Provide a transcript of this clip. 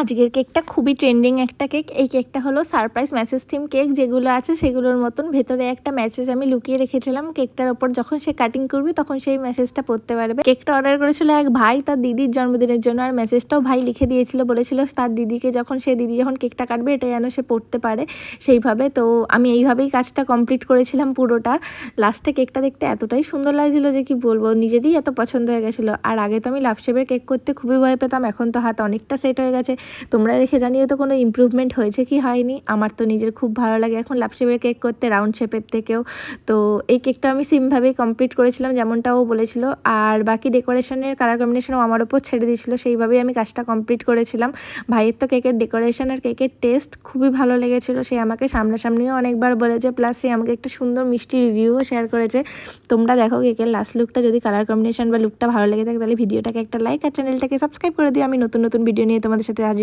আজকের কেকটা খুবই ট্রেন্ডিং একটা কেক। এই কেকটা হলো সারপ্রাইজ মেসেজ থিম কেক। যেগুলো আছে সেগুলোর মতন ভেতরে একটা মেসেজ আমি লুকিয়ে রেখেছিলাম। কেকটার ওপর যখন সে কাটিং করবে তখন সেই মেসেজটা পড়তে পারবে। কেকটা অর্ডার করেছিল এক ভাই তার দিদির জন্মদিনের জন্য, আর মেসেজটাও ভাই লিখে দিয়েছিল, বলেছিল তার দিদিকে যখন দিদি যখন কেকটা কাটবে এটা যেন সে পড়তে পারে সেইভাবে। তো আমি এইভাবেই কাজটা কমপ্লিট করেছিলাম পুরোটা। লাস্টে কেকটা দেখতে এতটাই সুন্দর লাগছিল যে কি বলবো, নিজেরই এত পছন্দ হয়ে গেছিলো। আর আগে তো আমি লাভ শেপের কেক করতে খুবই ভয় পেতাম, এখন তো হাত অনেকটা সেট হয়ে গেছে। তোমরা দেখে জানিও তো কোনো ইমপ্রুভমেন্ট হয়েছে কি হয়নি। আমার তো নিজের খুব ভালো লাগে এখন লাভ শেপের কেক করতে, রাউন্ড শেপের থেকেও। তো এই কেকটা আমি সিমভাবেই কমপ্লিট করেছিলাম যেমনটা ও বলেছিল। আর বাকি ডেকোরেশনের কালার কম্বিনেশনও আমার ওপর ছেড়ে দিয়েছিল, সেইভাবেই আমি কাজটা কমপ্লিট করেছিলাম। ভাইয়ের তো কেকের ডেকোরেশন আর কেকের টেস্ট খুবই ভালো লেগেছিলো। সে আমাকে সামনাসামনিও অনেকবার বলেছে, প্লাস সে আমাকে একটা সুন্দর মিষ্টি রিভিউও শেয়ার করেছে। তোমরা দেখো কেকের লাস্ট লুকটা, যদি কালার কম্বিনেশন বা লুকটা ভালো লেগে থাকে তাহলে ভিডিওটাকে একটা লাইক আর চ্যানেলটাকে সাবস্ক্রাইব করে দিও। আমি নতুন নতুন ভিডিও নিয়ে তোমাদের সাথে